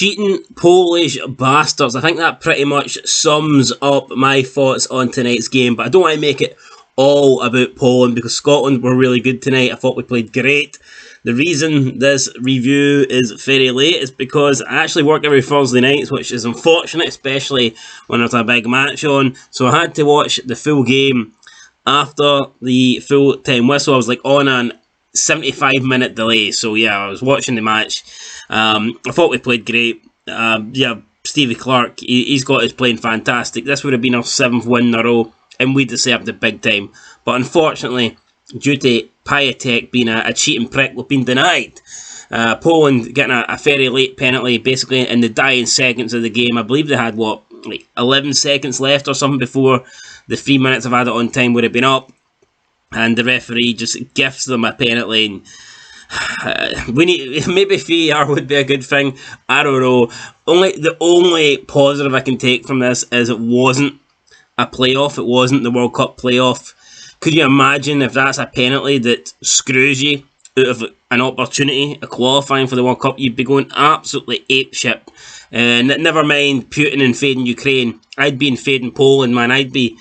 Cheating Polish bastards. I think that pretty much sums up my thoughts on tonight's game, but I don't want to make it all about Poland because Scotland were really good tonight. I thought we played great. The reason this review is very late is because I actually work every Thursday nights, which is unfortunate, especially when there's a big match on. So I had to watch the full game after the full-time whistle. I was like on a 75-minute delay. So yeah, I was watching the match. I thought we played great. Stevie Clark, he's got us playing fantastic. This would have been our 7th win in a row, and we deserved it big time. But unfortunately, due to PIATEK being a cheating prick, we've been denied. Poland getting a very late penalty, basically in the dying seconds of the game. I believe they had, 11 seconds left or something before the 3 minutes of added on time would have been up. And the referee just gifts them a penalty. And maybe VAR would be a good thing. I don't know. The only positive I can take from this is it wasn't a playoff. It wasn't the World Cup playoff. Could you imagine if that's a penalty that screws you out of an opportunity of qualifying for the World Cup? You'd be going absolutely apeshit. And never mind Putin invading Ukraine. I'd be invading Poland, man. I'd be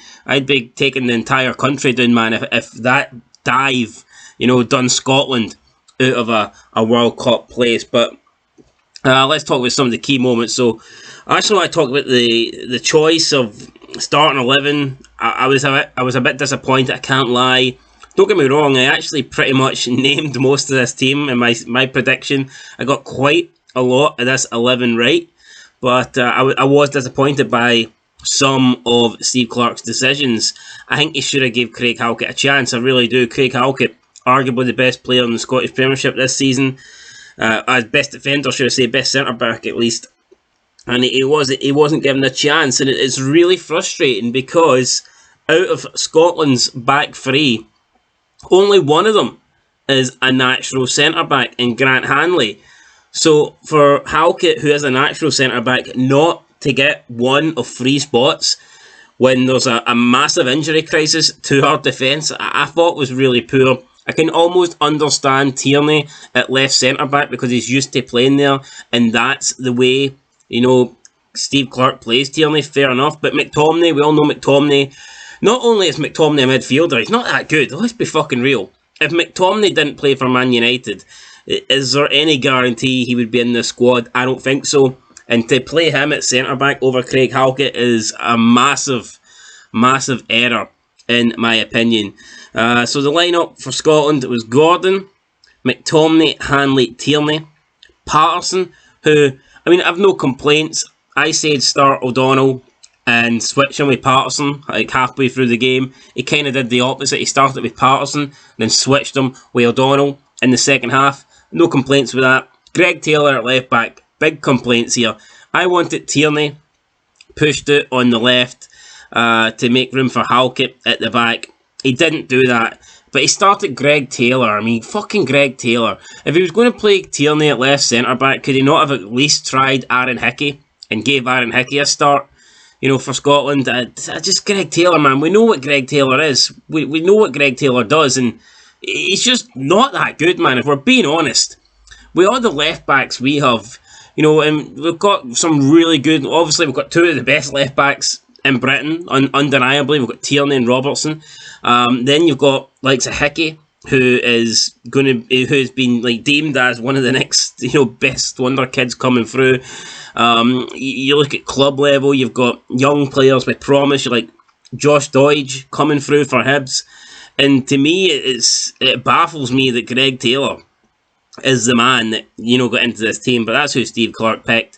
taking the entire country down, man. If that dive, done Scotland out of a World Cup place. But let's talk about some of the key moments. So I actually want to talk about the choice of starting 11. I was a bit disappointed, I can't lie. Don't get me wrong, I actually pretty much named most of this team in my prediction. I got quite a lot of this 11 right, but I was disappointed by some of Steve Clarke's decisions. I think he should have gave Craig Halkett a chance, I really do. Craig Halkett, arguably the best player in the Scottish Premiership this season. As best defender, should I say, best centre-back at least. And he wasn't given a chance, and it's really frustrating because out of Scotland's back three, only one of them is a natural centre-back in Grant Hanley. So for Halkett, who is a natural centre-back, not to get one of 3 spots when there's a massive injury crisis to our defence, I thought was really poor. I can almost understand Tierney at left centre-back because he's used to playing there, and that's the way Steve Clarke plays Tierney, fair enough. But McTominay, we all know McTominay. Not only is McTominay a midfielder, he's not that good. Let's be fucking real. If McTominay didn't play for Man United, is there any guarantee he would be in the squad? I don't think so. And to play him at centre-back over Craig Halkett is a massive, massive error, in my opinion. So the lineup for Scotland, it was Gordon, McTominay, Hanley, Tierney, Patterson, who, I've no complaints. I said start O'Donnell and switch him with Patterson like halfway through the game. He kind of did the opposite. He started with Patterson, then switched him with O'Donnell in the second half. No complaints with that. Greg Taylor at left back. Big complaints here. I wanted Tierney pushed out on the left to make room for Halkett at the back. He didn't do that. But he started Greg Taylor. Fucking Greg Taylor. If he was going to play Tierney at left centre-back, could he not have at least tried Aaron Hickey and gave Aaron Hickey a start, for Scotland? Just Greg Taylor, man. We know what Greg Taylor is. We know what Greg Taylor does, and he's just not that good, man, if we're being honest. With all the left-backs we have, and we've got some really good... Obviously, we've got 2 of the best left-backs in Britain, undeniably. We've got Tierney and Robertson. Then you've got likes of Hickey, who's been deemed as one of the next best wonder kids coming through. You look at club level, you've got young players with promise, like Josh Doidge coming through for Hibs, and to me it baffles me that Greg Taylor is the man that got into this team, but that's who Steve Clarke picked.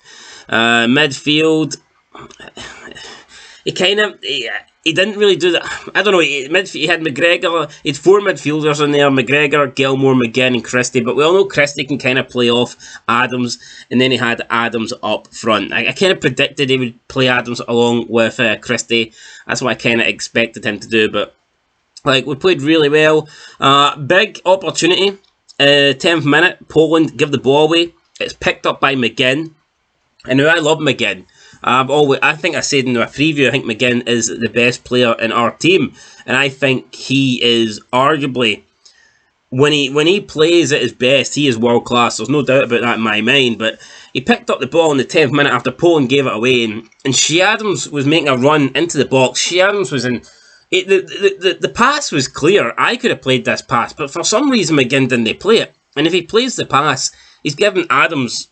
Midfield, he didn't really do that. I don't know. He had McGregor. He had 4 midfielders in there: McGregor, Gilmore, McGinn, and Christie. But we all know Christie can kind of play off Adams, and then he had Adams up front. I kind of predicted he would play Adams along with Christie. That's what I kind of expected him to do. But we played really well. Big opportunity. 10th minute, Poland give the ball away. It's picked up by McGinn. And now I love McGinn. I think I said in my preview, I think McGinn is the best player in our team, and I think he is arguably, when he plays at his best, he is world class. There's no doubt about that in my mind. But He picked up the ball in the 10th minute after Poland gave it away, and Shea Adams was making a run into the box. Shea Adams was in... The pass was clear. I could have played this pass, but for some reason McGinn didn't play it. And if he plays the pass, he's given Adams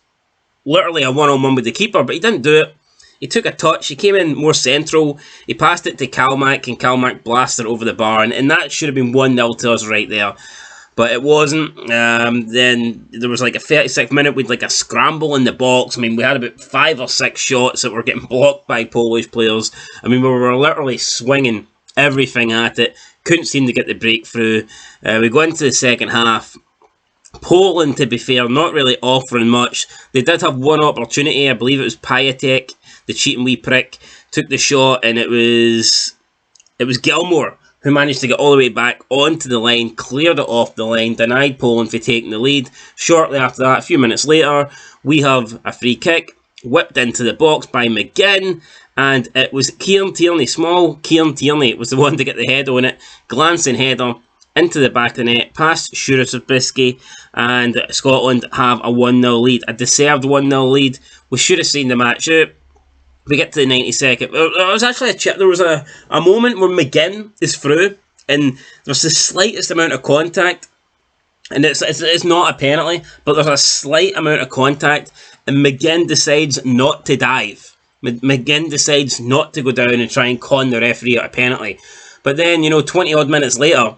literally a one-on-one with the keeper, but he didn't do it. He took a touch, he came in more central, he passed it to Kalmak, and Kalmak blasted it over the bar, and that should have been 1-0 to us right there. But it wasn't. Then there was like a 36th minute with like a scramble in the box. I mean, we had about 5 or 6 shots that were getting blocked by Polish players. I mean, we were literally swinging everything at it. Couldn't seem to get the breakthrough. We go into the second half. Poland, to be fair, not really offering much. They did have one opportunity. I believe it was PIATEK, the cheating wee prick, took the shot, and it was Gilmore who managed to get all the way back onto the line, cleared it off the line, denied Poland for taking the lead. Shortly after that, a few minutes later, we have a free kick, whipped into the box by McGinn, and it was Kieran Tierney, small Kieran Tierney, was the one to get the head on it, glancing header into the back of the net, past Shurasabisky, and Scotland have a 1-0 lead, a deserved 1-0 lead. We should have seen the match out. We get to the 92nd. There was actually there was a moment where McGinn is through, and there's the slightest amount of contact, and it's not a penalty, but there's a slight amount of contact, and McGinn decides not to dive. McGinn decides not to go down and try and con the referee out a penalty. But then, 20 odd minutes later,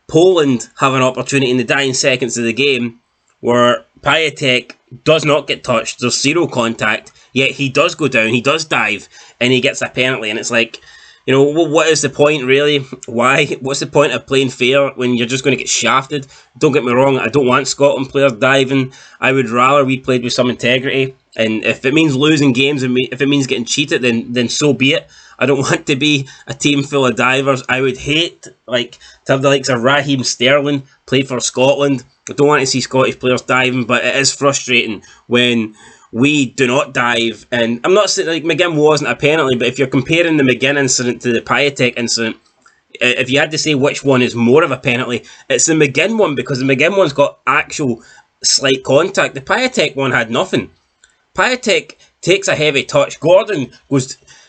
Poland have an opportunity in the dying seconds of the game where PIATEK does not get touched. There's zero contact, yet he does go down, he does dive, and he gets a penalty. And it's like, what is the point, really? Why? What's the point of playing fair when you're just going to get shafted? Don't get me wrong, I don't want Scotland players diving. I would rather we played with some integrity. And if it means losing games, and if it means getting cheated, then so be it. I don't want to be a team full of divers. I would hate to have the likes of Raheem Sterling play for Scotland. I don't want to see Scottish players diving, but it is frustrating when we do not dive. And I'm not saying McGinn wasn't a penalty, but if you're comparing the McGinn incident to the PIATEK incident, if you had to say which one is more of a penalty, it's the McGinn one, because the McGinn one's got actual slight contact. The PIATEK one had nothing. PIATEK takes a heavy touch. Gordon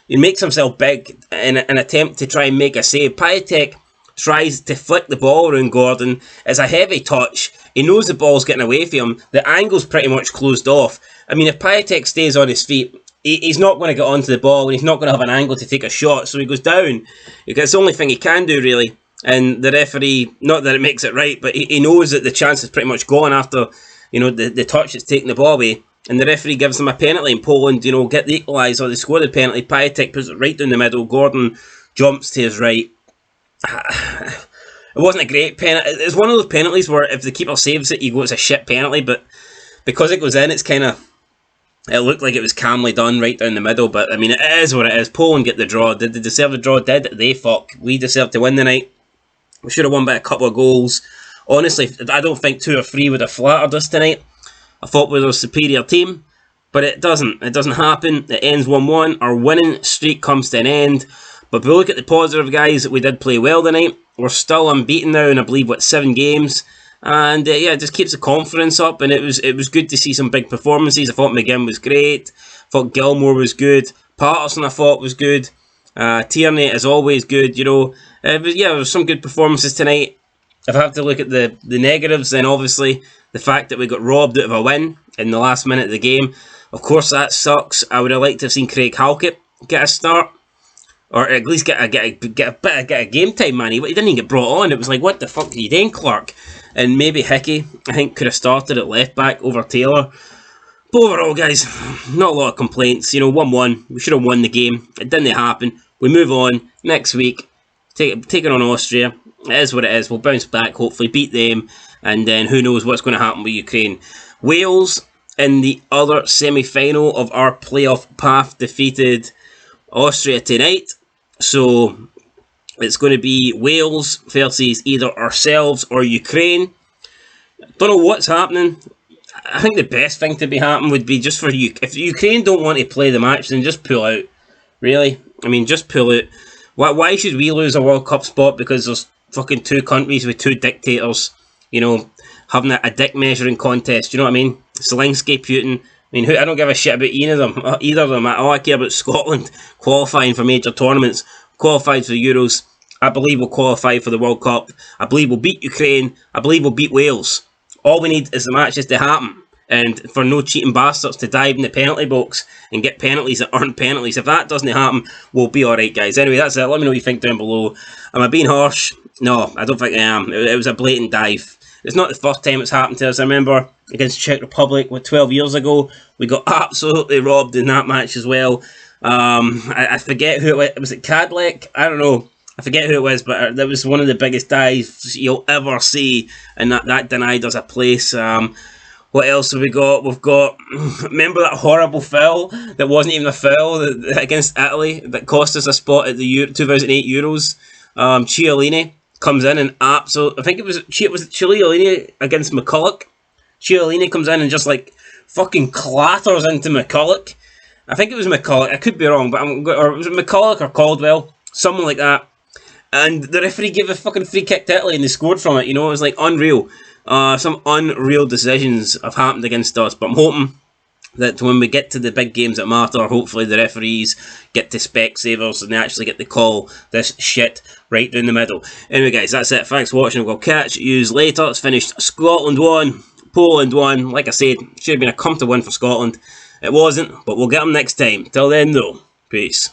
he makes himself big in an attempt to try and make a save. PIATEK tries to flick the ball around Gordon. It's a heavy touch. He knows the ball's getting away from him. The angle's pretty much closed off. I mean, if PIATEK stays on his feet, he's not going to get onto the ball, and he's not going to have an angle to take a shot, so he goes down. It's the only thing he can do, really. And the referee, not that it makes it right, but he knows that the chance is pretty much gone after, the touch that's taking the ball away. And the referee gives them a penalty, and Poland, get the equaliser, they score the penalty. PIATEK puts it right down the middle. Gordon jumps to his right. It wasn't a great penalty. It's one of those penalties where if the keeper saves it, you go, it's a shit penalty. But because it goes in, it's kind of... It looked like it was calmly done right down the middle. But, I mean, it is what it is. Poland get the draw. Did they deserve the draw? Did they? Fuck. We deserved to win the night. We should have won by a couple of goals. Honestly, I don't think 2 or 3 would have flattered us tonight. I thought we were a superior team, but it doesn't. It doesn't happen. It ends 1-1. Our winning streak comes to an end. But if we look at the positive, guys, we did play well tonight. We're still unbeaten now in, I believe, 7 games. And it just keeps the confidence up. And it was good to see some big performances. I thought McGinn was great. I thought Gilmore was good. Patterson, I thought, was good. Tierney is always good. There was some good performances tonight. If I have to look at the negatives, then obviously the fact that we got robbed out of a win in the last minute of the game, of course that sucks. I would have liked to have seen Craig Halkett get a start, or at least get a game time, man. He didn't even get brought on. It was like, what the fuck are you doing, Clark? And maybe Hickey, I think, could have started at left back over Taylor. But overall, guys, not a lot of complaints. 1-1. We should have won the game. It didn't happen. We move on next week, taking on Austria. It is what it is. We'll bounce back, hopefully beat them, and then who knows what's going to happen with Ukraine. Wales, in the other semi-final of our playoff path, defeated Austria tonight. So it's going to be Wales versus either ourselves or Ukraine. Don't know what's happening. I think the best thing to be happening would be just for if Ukraine don't want to play the match, then just pull out. Really? I mean, just pull out. Why should we lose a World Cup spot because there's fucking 2 countries with 2 dictators, having a dick measuring contest? You know what I mean? Zelensky, Putin, I mean, I don't give a shit about either of them. All I care about is Scotland qualifying for major tournaments, qualified for the Euros. I believe we'll qualify for the World Cup. I believe we'll beat Ukraine. I believe we'll beat Wales. All we need is the matches to happen, and for no cheating bastards to dive in the penalty box and get penalties that aren't penalties. If that doesn't happen, we'll be alright, guys. Anyway, that's it. Let me know what you think down below. Am I being harsh? No, I don't think I am. It was a blatant dive. It's not the first time it's happened to us. I remember against Czech Republic, 12 years ago, we got absolutely robbed in that match as well. I forget who it was. Was it Kadlec? I don't know. I forget who it was, but that was one of the biggest dives you'll ever see, and that denied us a place. What else have we got? We've got, remember that horrible foul that wasn't even a foul against Italy that cost us a spot at the 2008 Euros? Chiellini comes in and I think it was Chiellini against McCulloch. Chiellini comes in and just like fucking clatters into McCulloch. I think it was McCulloch. I could be wrong, but or was it McCulloch or Caldwell? Someone like that. And the referee gave a fucking free kick to Italy and they scored from it. You know, it was like unreal. Some unreal decisions have happened against us, but I'm hoping that when we get to the big games that matter, hopefully the referees get to Specsavers and they actually get to call this shit right down the middle. Anyway, guys, that's it. Thanks for watching. We'll catch you later. It's finished. Scotland 1, Poland 1. Like I said, should have been a comfortable win for Scotland. It wasn't, but we'll get them next time. Till then, though, peace.